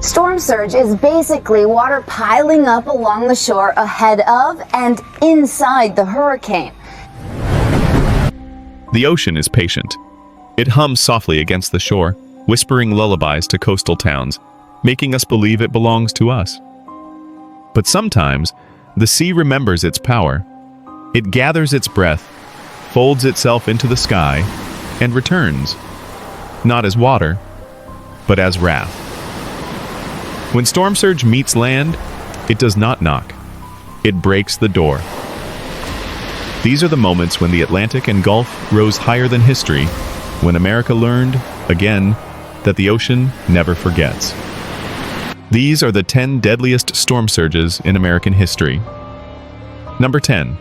Storm surge is basically water piling up along the shore ahead of and inside the hurricane. The ocean is patient. It hums softly against the shore, whispering lullabies to coastal towns, making us believe it belongs to us. But sometimes, the sea remembers its power. It gathers its breath, folds itself into the sky, and returns, not as water, but as wrath. When storm surge meets land, it does not knock. It breaks the door. These are the moments when the Atlantic and Gulf rose higher than history, when America learned, again, that the ocean never forgets. These are the 10 deadliest storm surges in American history. Number 10.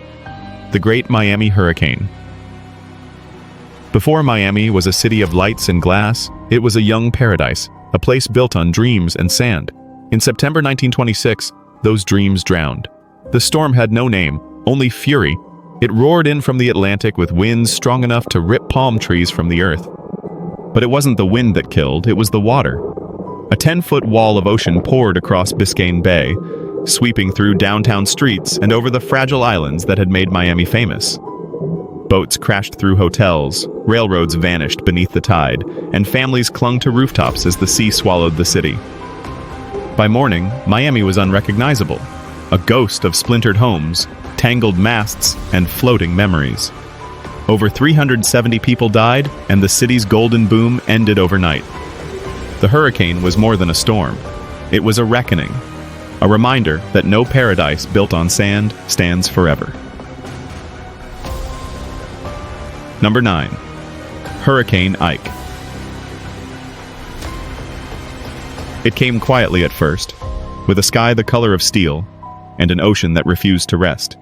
The Great Miami Hurricane. Before Miami was a city of lights and glass, it was a young paradise, a place built on dreams and sand. In September 1926, those dreams drowned. The storm had no name, only fury. It roared in from the Atlantic with winds strong enough to rip palm trees from the earth. But it wasn't the wind that killed, it was the water. A 10-foot wall of ocean poured across Biscayne Bay, sweeping through downtown streets and over the fragile islands that had made Miami famous. Boats crashed through hotels, railroads vanished beneath the tide, and families clung to rooftops as the sea swallowed the city. By morning, Miami was unrecognizable, a ghost of splintered homes, tangled masts, and floating memories. Over 370 people died, and the city's golden boom ended overnight. The hurricane was more than a storm. It was a reckoning, a reminder that no paradise built on sand stands forever. Number 9. Hurricane Ike. It came quietly at first, with a sky the color of steel and an ocean that refused to rest.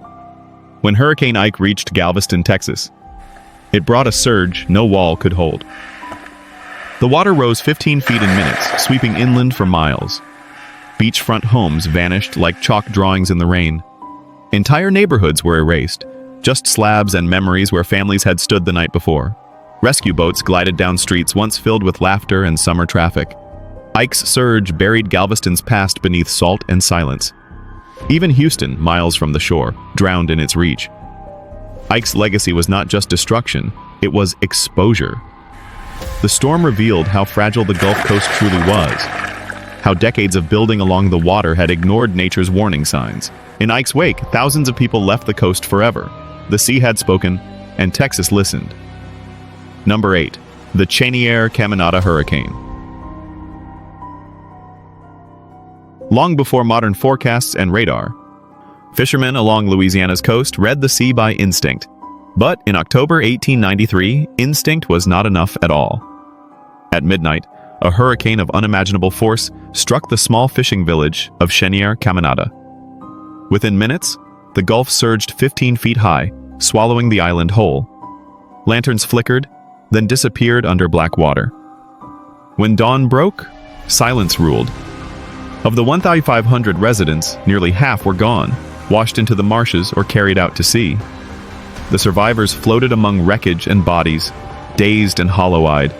When Hurricane Ike reached Galveston, Texas, it brought a surge no wall could hold. The water rose 15 feet in minutes, sweeping inland for miles. Beachfront homes vanished like chalk drawings in the rain. Entire neighborhoods were erased, just slabs and memories where families had stood the night before. Rescue boats glided down streets once filled with laughter and summer traffic. Ike's surge buried Galveston's past beneath salt and silence. Even Houston, miles from the shore, drowned in its reach. Ike's legacy was not just destruction, it was exposure. The storm revealed how fragile the Gulf Coast truly was, how decades of building along the water had ignored nature's warning signs. In Ike's wake, thousands of people left the coast forever. The sea had spoken, and Texas listened. Number 8. The Cheniere-Caminada Hurricane. Long before modern forecasts and radar, fishermen along Louisiana's coast read the sea by instinct. But in October 1893, instinct was not enough at all. At midnight, a hurricane of unimaginable force struck the small fishing village of Cheniere-Caminada. Within minutes, the Gulf surged 15 feet high, swallowing the island whole. Lanterns flickered, then disappeared under black water. When dawn broke, silence ruled. Of the 1,500 residents, nearly half were gone, washed into the marshes or carried out to sea. The survivors floated among wreckage and bodies, dazed and hollow-eyed,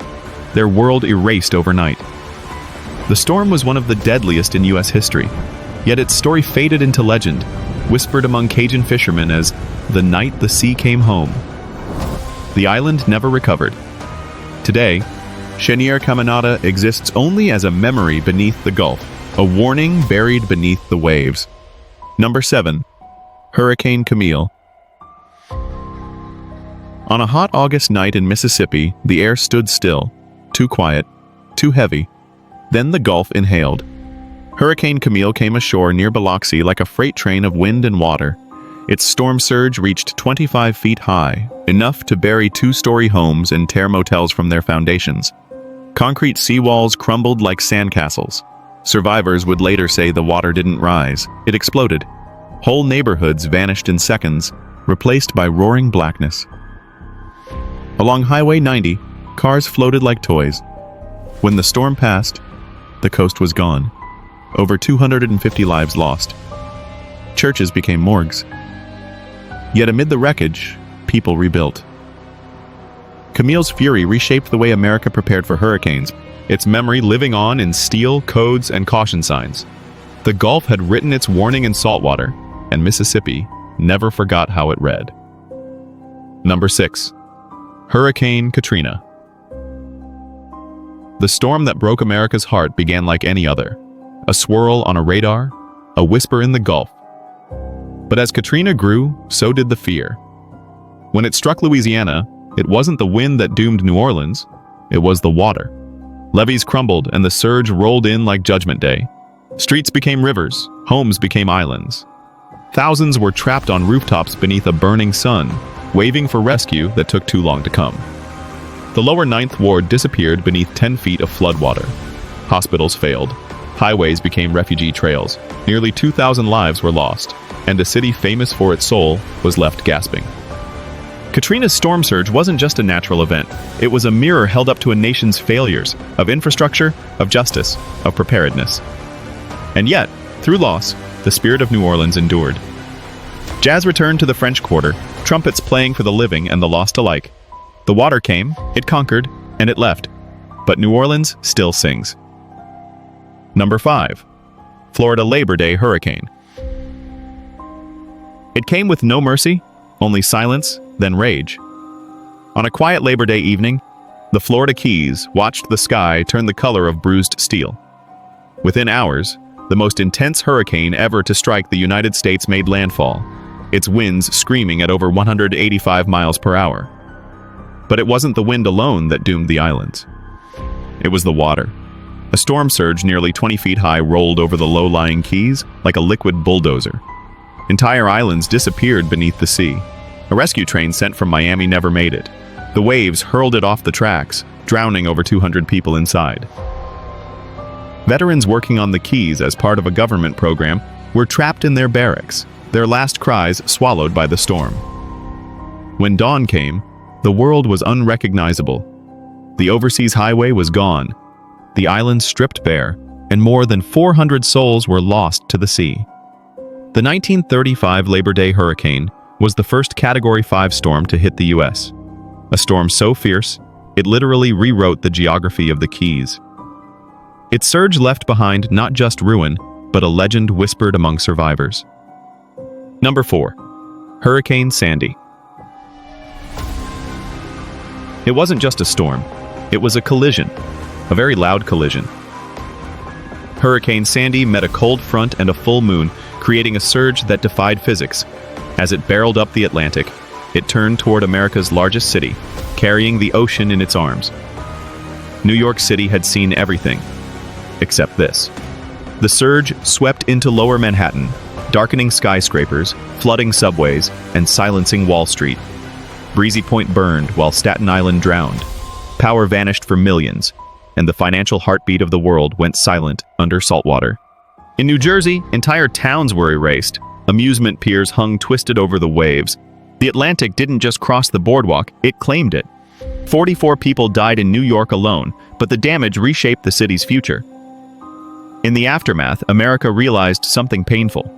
their world erased overnight. The storm was one of the deadliest in U.S. history, yet its story faded into legend, whispered among Cajun fishermen as the night the sea came home. The island never recovered. Today, Cheniere-Caminada exists only as a memory beneath the Gulf, a warning buried beneath the waves. Number 7. Hurricane Camille. On a hot August night in Mississippi, the air stood still, too quiet, too heavy. Then the Gulf inhaled. Hurricane Camille came ashore near Biloxi like a freight train of wind and water. Its storm surge reached 25 feet high, enough to bury two-story homes and tear motels from their foundations. Concrete seawalls crumbled like sandcastles. Survivors would later say the water didn't rise, it exploded. Whole neighborhoods vanished in seconds, replaced by roaring blackness. Along Highway 90, cars floated like toys. When the storm passed, the coast was gone. Over 250 lives lost. Churches became morgues. Yet amid the wreckage, people rebuilt. Camille's fury reshaped the way America prepared for hurricanes. its memory living on in steel, codes, and caution signs. The Gulf had written its warning in saltwater, and Mississippi never forgot how it read. Number 6. Hurricane Katrina. The storm that broke America's heart began like any other. A swirl on a radar, a whisper in the Gulf. But as Katrina grew, so did the fear. When it struck Louisiana, it wasn't the wind that doomed New Orleans, it was the water. Levees crumbled and the surge rolled in like Judgment Day. Streets became rivers, homes became islands. Thousands were trapped on rooftops beneath a burning sun, waving for rescue that took too long to come. The lower 9th Ward disappeared beneath 10 feet of floodwater. Hospitals failed. Highways became refugee trails. Nearly 2,000 lives were lost, and a city famous for its soul was left gasping. Katrina's storm surge wasn't just a natural event. It was a mirror held up to a nation's failures of infrastructure, of justice, of preparedness. And yet, through loss, the spirit of New Orleans endured. Jazz returned to the French Quarter, trumpets playing for the living and the lost alike. The water came, it conquered, and it left. But New Orleans still sings. Number 5. Florida Labor Day Hurricane. It came with no mercy, only silence, then rage. On a quiet Labor Day evening, the Florida Keys watched the sky turn the color of bruised steel. Within hours, the most intense hurricane ever to strike the United States made landfall, its winds screaming at over 185 miles per hour. But it wasn't the wind alone that doomed the islands. It was the water. A storm surge nearly 20 feet high rolled over the low-lying Keys like a liquid bulldozer. Entire islands disappeared beneath the sea. A rescue train sent from Miami never made it. The waves hurled it off the tracks, drowning over 200 people inside. Veterans working on the Keys as part of a government program were trapped in their barracks, their last cries swallowed by the storm. When dawn came, the world was unrecognizable. The overseas highway was gone, the islands stripped bare, and more than 400 souls were lost to the sea. The 1935 Labor Day hurricane was the first Category 5 storm to hit the U.S. A storm so fierce, it literally rewrote the geography of the Keys. Its surge left behind not just ruin, but a legend whispered among survivors. Number 4. Hurricane Sandy. It wasn't just a storm, it was a collision, a very loud collision. Hurricane Sandy met a cold front and a full moon, creating a surge that defied physics. As it barreled up the Atlantic, it turned toward America's largest city, carrying the ocean in its arms. New York City had seen everything, except this. The surge swept into lower Manhattan, darkening skyscrapers, flooding subways, and silencing Wall Street. Breezy Point burned while Staten Island drowned. Power vanished for millions, and the financial heartbeat of the world went silent under saltwater. In New Jersey, entire towns were erased. Amusement piers hung twisted over the waves. The Atlantic didn't just cross the boardwalk, it claimed it. 44 people died in New York alone, but the damage reshaped the city's future. In the aftermath, America realized something painful.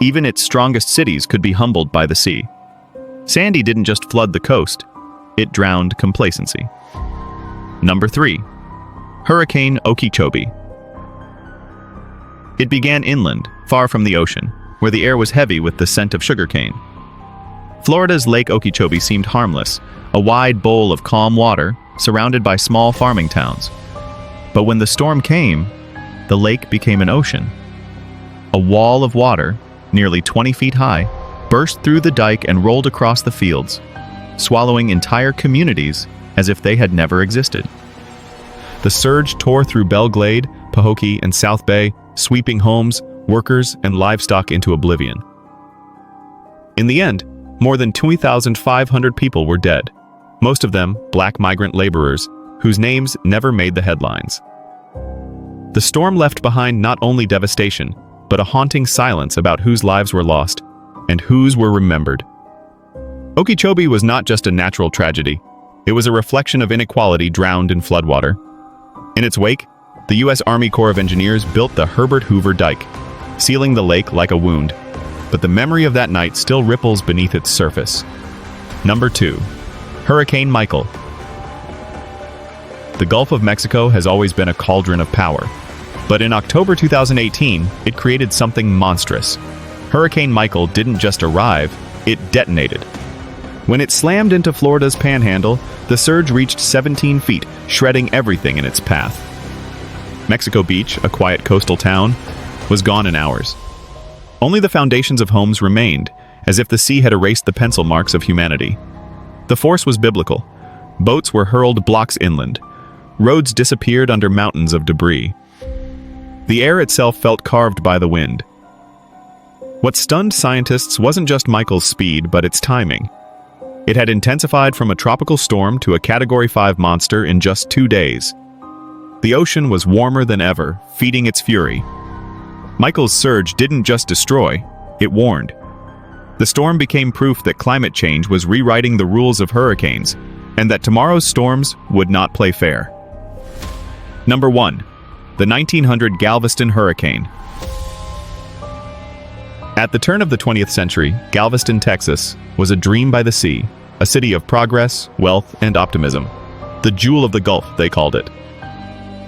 Even its strongest cities could be humbled by the sea. Sandy didn't just flood the coast, it drowned complacency. Number 3. Hurricane Okeechobee. It began inland, far from the ocean, where the air was heavy with the scent of sugarcane. Florida's Lake Okeechobee seemed harmless, a wide bowl of calm water surrounded by small farming towns. But when the storm came, the lake became an ocean. A wall of water, nearly 20 feet high, burst through the dike and rolled across the fields, swallowing entire communities as if they had never existed. The surge tore through Belle Glade, Pahokee, and South Bay, sweeping homes, workers, and livestock into oblivion. In the end, more than 2,500 people were dead, most of them black migrant laborers whose names never made the headlines. The storm left behind not only devastation, but a haunting silence about whose lives were lost and whose were remembered. Okeechobee was not just a natural tragedy, it was a reflection of inequality drowned in floodwater. In its wake, the U.S. Army Corps of Engineers built the Herbert Hoover Dike, sealing the lake like a wound, but the memory of that night still ripples beneath its surface. Number 2. Hurricane Michael. The Gulf of Mexico has always been a cauldron of power. But in October 2018, it created something monstrous. Hurricane Michael didn't just arrive, it detonated. When it slammed into Florida's panhandle, the surge reached 17 feet, shredding everything in its path. Mexico Beach, a quiet coastal town, was gone in hours. Only the foundations of homes remained, as if the sea had erased the pencil marks of humanity. The force was biblical. Boats were hurled blocks inland. Roads disappeared under mountains of debris. The air itself felt carved by the wind. What stunned scientists wasn't just Michael's speed, but its timing. It had intensified from a tropical storm to a Category 5 monster in just 2 days. The ocean was warmer than ever, feeding its fury. Michael's surge didn't just destroy, it warned. The storm became proof that climate change was rewriting the rules of hurricanes, and that tomorrow's storms would not play fair. Number 1. The 1900 Galveston Hurricane. At the turn of the 20th century, Galveston, Texas, was a dream by the sea, a city of progress, wealth, and optimism. The jewel of the Gulf, they called it.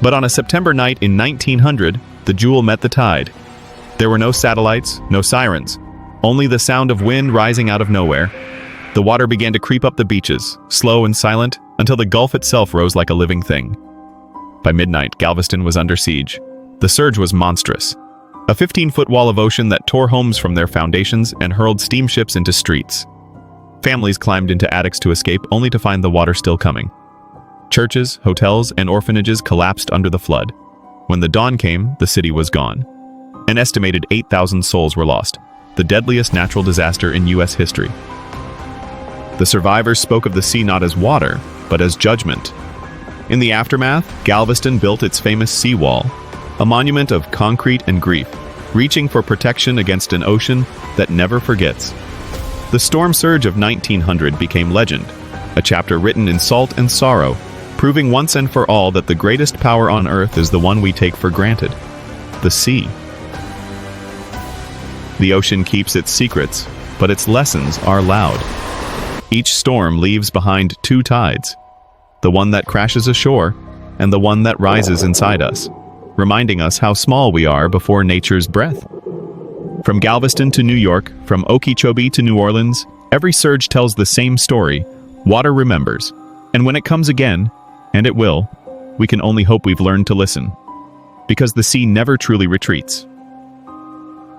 But on a September night in 1900, the jewel met the tide. There were no satellites, no sirens, only the sound of wind rising out of nowhere. The water began to creep up the beaches, slow and silent, until the Gulf itself rose like a living thing. By midnight, Galveston was under siege. The surge was monstrous. A 15-foot wall of ocean that tore homes from their foundations and hurled steamships into streets. Families climbed into attics to escape, only to find the water still coming. Churches, hotels, and orphanages collapsed under the flood. When the dawn came, the city was gone. An estimated 8,000 souls were lost, the deadliest natural disaster in U.S. history. The survivors spoke of the sea not as water, but as judgment. In the aftermath, Galveston built its famous seawall, a monument of concrete and grief, reaching for protection against an ocean that never forgets. The storm surge of 1900 became legend, a chapter written in salt and sorrow, proving once and for all that the greatest power on earth is the one we take for granted: the sea. The ocean keeps its secrets, but its lessons are loud. Each storm leaves behind two tides, the one that crashes ashore and the one that rises inside us, reminding us how small we are before nature's breath. From Galveston to New York, from Okeechobee to New Orleans, every surge tells the same story: water remembers. And when it comes again, and it will, we can only hope we've learned to listen. Because the sea never truly retreats.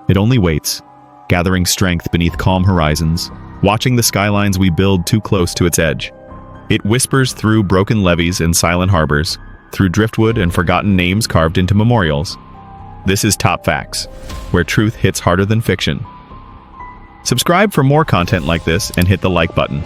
It only waits, gathering strength beneath calm horizons, watching the skylines we build too close to its edge. It whispers through broken levees and silent harbors, through driftwood and forgotten names carved into memorials. This is Top Facts, where truth hits harder than fiction. Subscribe for more content like this and hit the like button.